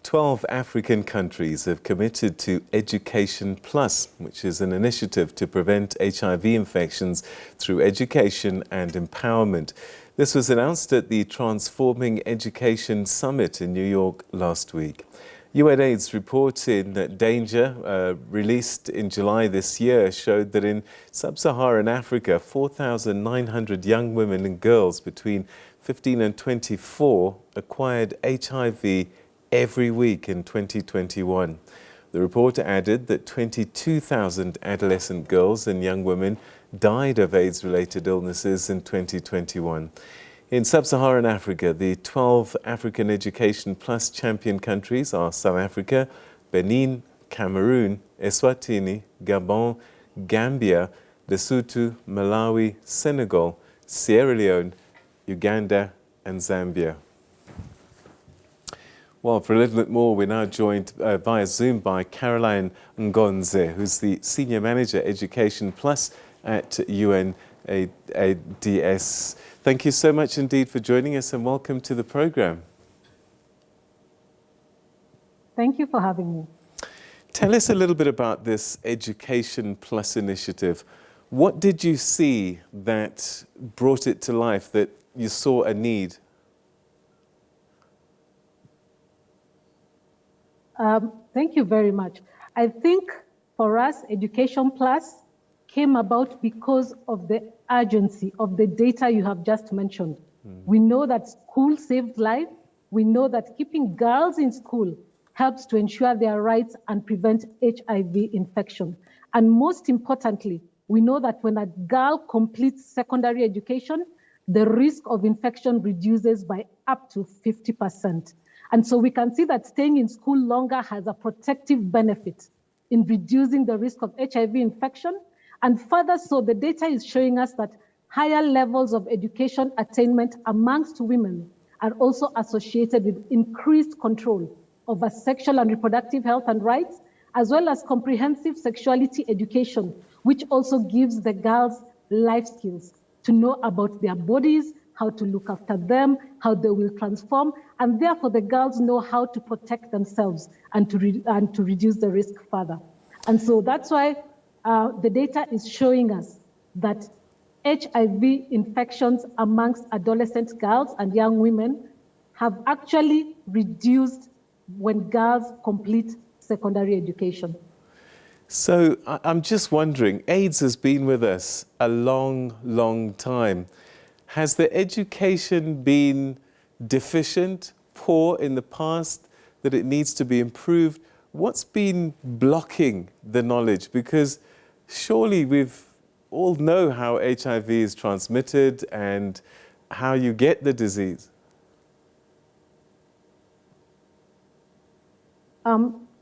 12 African countries have committed to Education Plus, which is an initiative to prevent HIV infections through education and empowerment. This was announced at the Transforming Education Summit in New York last week. UNAIDS report in Danger, released in July this year, showed that in sub-Saharan Africa, 4,900 young women and girls between 15 and 24 acquired HIV every week in 2021. The report added that 22,000 adolescent girls and young women died of AIDS-related illnesses in 2021. In sub-Saharan Africa, the 12 African Education Plus champion countries are South Africa, Benin, Cameroon, Eswatini, Gabon, Gambia, Lesotho, Malawi, Senegal, Sierra Leone, Uganda and Zambia. Well, for a little bit more, we're now joined via Zoom by Caroline Ngonze, who's the Senior Manager Education Plus at UNAIDS. Thank you so much indeed for joining us and welcome to the program. Thank you for having me. Tell us a little bit about this Education Plus initiative. What did you see that brought it to life, that you saw a need? Thank you very much. I think for us, Education Plus came about because of the urgency of the data you have just mentioned. We know that school saves lives. We know that keeping girls in school helps to ensure their rights and prevent HIV infection. And most importantly, we know that when a girl completes secondary education, the risk of infection reduces by up to 50%. And so we can see that staying in school longer has a protective benefit in reducing the risk of HIV infection. And further so, the data is showing us that higher levels of education attainment amongst women are also associated with increased control over sexual and reproductive health and rights, as well as comprehensive sexuality education, which also gives the girls life skills to know about their bodies, how to look after them, how they will transform, and therefore the girls know how to protect themselves and to reduce the risk further. And so that's why the data is showing us that HIV infections amongst adolescent girls and young women have actually reduced when girls complete secondary education. So I'm just wondering, AIDS has been with us a long, long time. Has the education been deficient, poor in the past, that it needs to be improved? What's been blocking the knowledge? Because surely we've all know how HIV is transmitted and how you get the disease.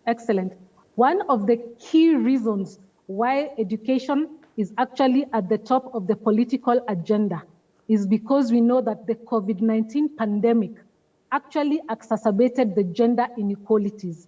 Excellent. One of the key reasons why education is actually at the top of the political agenda is because we know that the COVID-19 pandemic actually exacerbated the gender inequalities,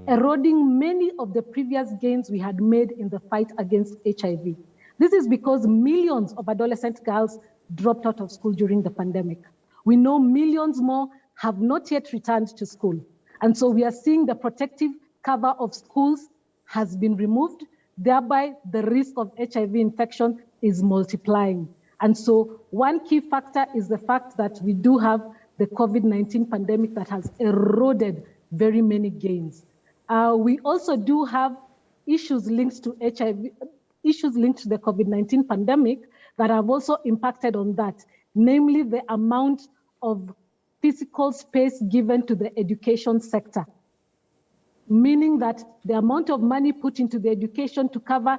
eroding many of the previous gains we had made in the fight against HIV. This is because millions of adolescent girls dropped out of school during the pandemic. We know millions more have not yet returned to school. And so we are seeing the protective cover of schools has been removed, thereby the risk of HIV infection is multiplying. And so one key factor is the fact that we do have the COVID-19 pandemic that has eroded very many gains. We also do have issues linked to HIV, issues linked to the COVID-19 pandemic that have also impacted on that, namely the amount of physical space given to the education sector, meaning that the amount of money put into the education to cover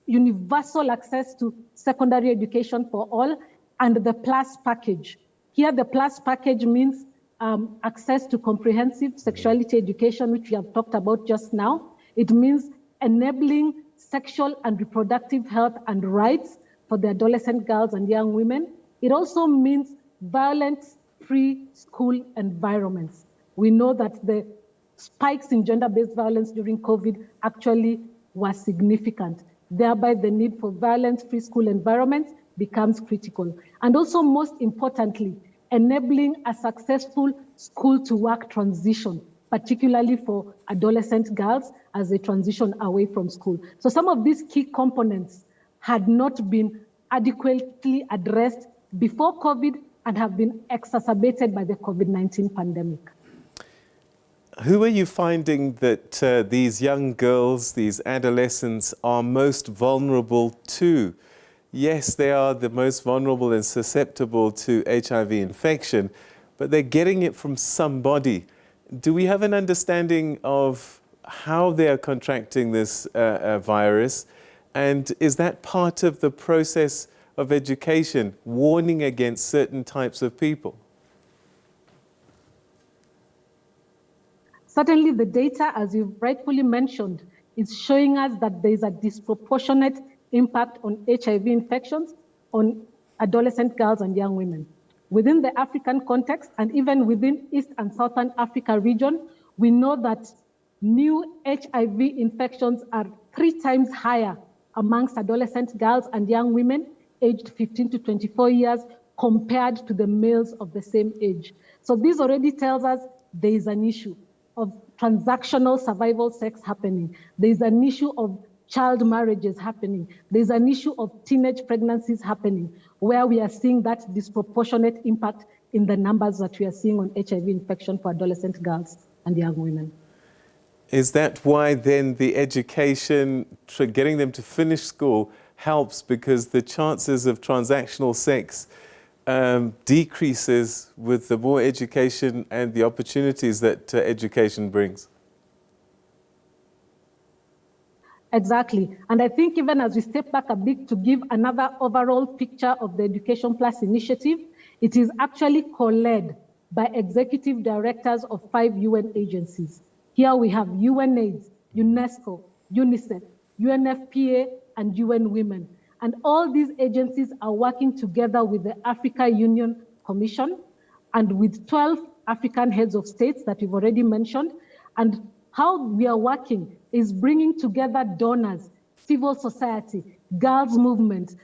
universal access to secondary education for all, and the PLUS package. Here, the PLUS package means access to comprehensive sexuality education, which we have talked about just now. It means enabling sexual and reproductive health and rights for the adolescent girls and young women. It also means violence-free school environments. We know that the spikes in gender-based violence during COVID actually were significant. Thereby, the need for violence-free school environments becomes critical. And also, most importantly, enabling a successful school-to-work transition particularly for adolescent girls as they transition away from school. So some of these key components had not been adequately addressed before COVID and have been exacerbated by the COVID-19 pandemic. Who are you finding that these young girls, these adolescents, are most vulnerable to? Yes, they are the most vulnerable and susceptible to HIV infection, but they're getting it from somebody. Do we have an understanding of how they are contracting this virus? And is that part of the process of education, warning against certain types of people? Certainly the data, as you've rightfully mentioned, is showing us that there is a disproportionate impact on HIV infections on adolescent girls and young women. Within the African context, and even within East and Southern Africa region, we know that new HIV infections are 3 times higher amongst adolescent girls and young women aged 15 to 24 years compared to the males of the same age. So this already tells us there is an issue of transactional survival sex happening. There is an issue of child marriages happening. There's an issue of teenage pregnancies happening, where we are seeing that disproportionate impact in the numbers that we are seeing on HIV infection for adolescent girls and young women. Is that why then the education, getting them to finish school, helps, because the chances of transactional sex decreases with the more education and the opportunities that education brings? Exactly. And I think even as we step back a bit to give another overall picture of the Education Plus initiative, it is actually co-led by executive directors of 5 UN agencies. Here we have UNAIDS, UNESCO, UNICEF, UNFPA, and UN Women. And all these agencies are working together with the Africa Union Commission and with 12 African heads of states that we've already mentioned. And how we are working is bringing together donors, civil society, girls' movement,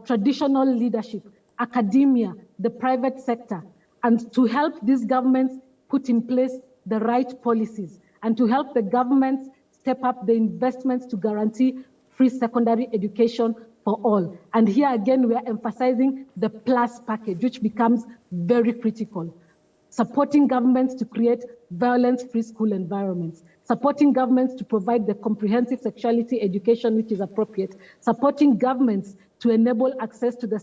traditional leadership, academia, the private sector, and to help these governments put in place the right policies and to help the governments step up the investments to guarantee free secondary education for all. And here again, we are emphasizing the plus package, which becomes very critical. Supporting governments to create violence-free school environments, supporting governments to provide the comprehensive sexuality education which is appropriate, supporting governments to enable access to the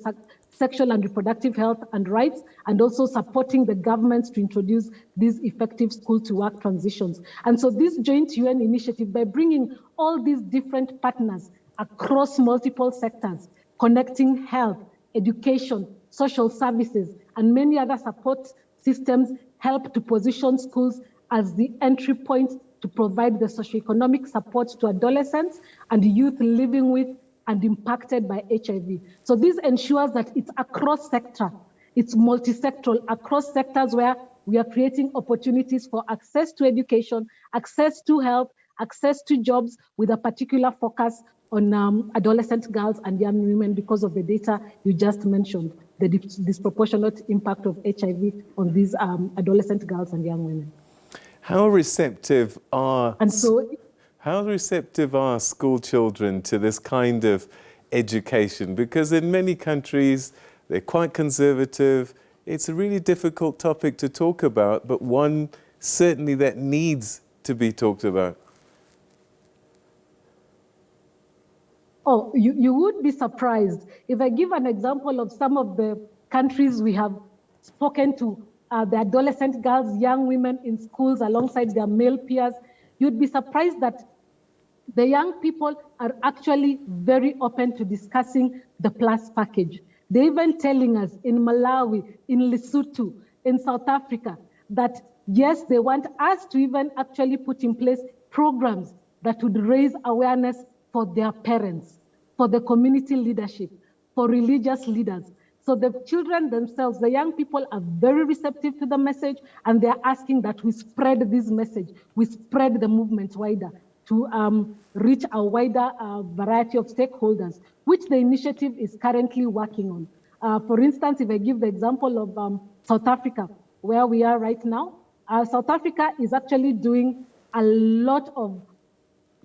sexual and reproductive health and rights, and also supporting the governments to introduce these effective school-to-work transitions. And so this joint UN initiative, by bringing all these different partners across multiple sectors, connecting health, education, social services, and many other support systems, help to position schools as the entry point to provide the socioeconomic support to adolescents and youth living with and impacted by HIV. So this ensures that it's across sector, it's multi-sectoral, across sectors where we are creating opportunities for access to education, access to health, access to jobs, with a particular focus on adolescent girls and young women because of the data you just mentioned, the disproportionate impact of HIV on these adolescent girls and young women. How receptive are school children to this kind of education? Because in many countries, they're quite conservative. It's a really difficult topic to talk about, but one certainly that needs to be talked about. Oh, you would be surprised. If I give an example of some of the countries we have spoken to, the adolescent girls, young women in schools alongside their male peers, you'd be surprised that the young people are actually very open to discussing the plus package. They're even telling us in Malawi, in Lesotho, in South Africa, that yes, they want us to even actually put in place programs that would raise awareness for their parents, for the community leadership, for religious leaders. So the children themselves, the young people, are very receptive to the message, and they're asking that we spread this message, we spread the movement wider to reach a wider variety of stakeholders, which the initiative is currently working on. For instance, if I give the example of South Africa, where we are right now, South Africa is actually doing a lot of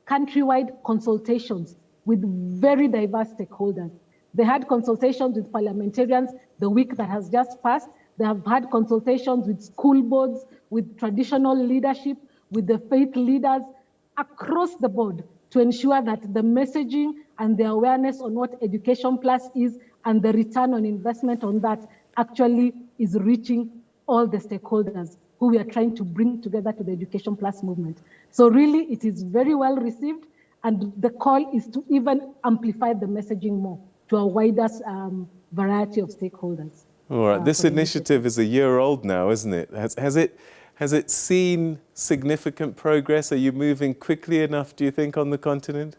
countrywide consultations with very diverse stakeholders. They had consultations with parliamentarians the week that has just passed. They have had consultations with school boards, with traditional leadership, with the faith leaders across the board to ensure that the messaging and the awareness on what Education Plus is and the return on investment on that actually is reaching all the stakeholders who we are trying to bring together to the Education Plus movement. So really, it is very well received, and the call is to even amplify the messaging more to a wider variety of stakeholders. All right, this initiative is a year old now, isn't it? Has it seen significant progress? Are you moving quickly enough, do you think, on the continent?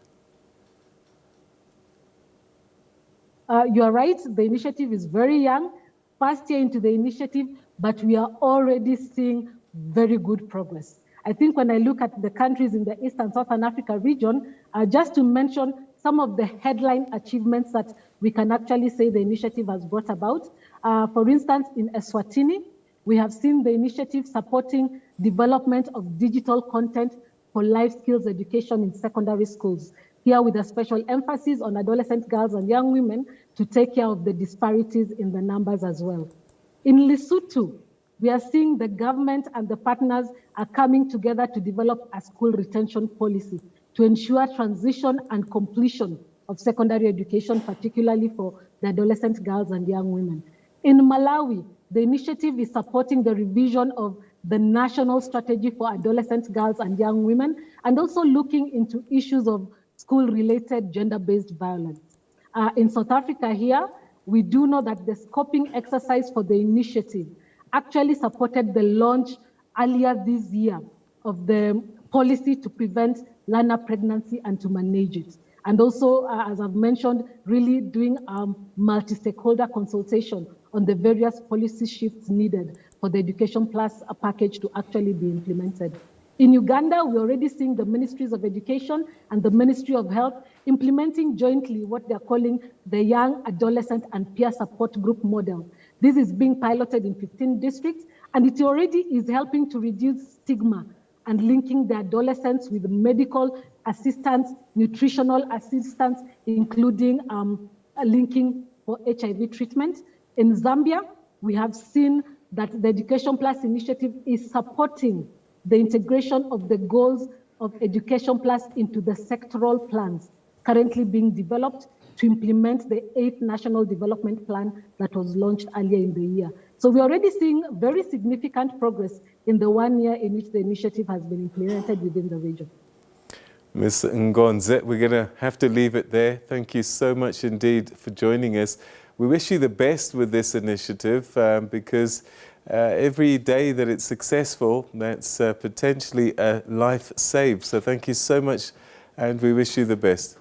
You are right, the initiative is very young, first year into the initiative, but we are already seeing very good progress. I think when I look at the countries in the East and Southern Africa region, just to mention some of the headline achievements that we can actually say the initiative has brought about. For instance, in Eswatini, we have seen the initiative supporting development of digital content for life skills education in secondary schools, here with a special emphasis on adolescent girls and young women to take care of the disparities in the numbers as well. In Lesotho, we are seeing the government and the partners are coming together to develop a school retention policy to ensure transition and completion of secondary education, particularly for the adolescent girls and young women. In Malawi, the initiative is supporting the revision of the national strategy for adolescent girls and young women, and also looking into issues of school-related gender-based violence. In South Africa here, we do know that the scoping exercise for the initiative actually supported the launch earlier this year of the policy to prevent learner pregnancy and to manage it. And also, as I've mentioned, really doing multi-stakeholder consultation on the various policy shifts needed for the Education Plus package to actually be implemented. In Uganda, we're already seeing the Ministries of Education and the Ministry of Health implementing jointly what they're calling the Young Adolescent and Peer Support Group model. This is being piloted in 15 districts, and it already is helping to reduce stigma and linking the adolescents with medical assistance, nutritional assistance, including linking for HIV treatment. In Zambia, we have seen that the Education Plus initiative is supporting the integration of the goals of Education Plus into the sectoral plans currently being developed to implement the 8th National Development Plan that was launched earlier in the year. So we're already seeing very significant progress in the 1 year in which the initiative has been implemented within the region. Ms. Ngonze, we're going to have to leave it there. Thank you so much indeed for joining us. We wish you the best with this initiative because every day that it's successful, that's potentially a life saved. So thank you so much, and we wish you the best.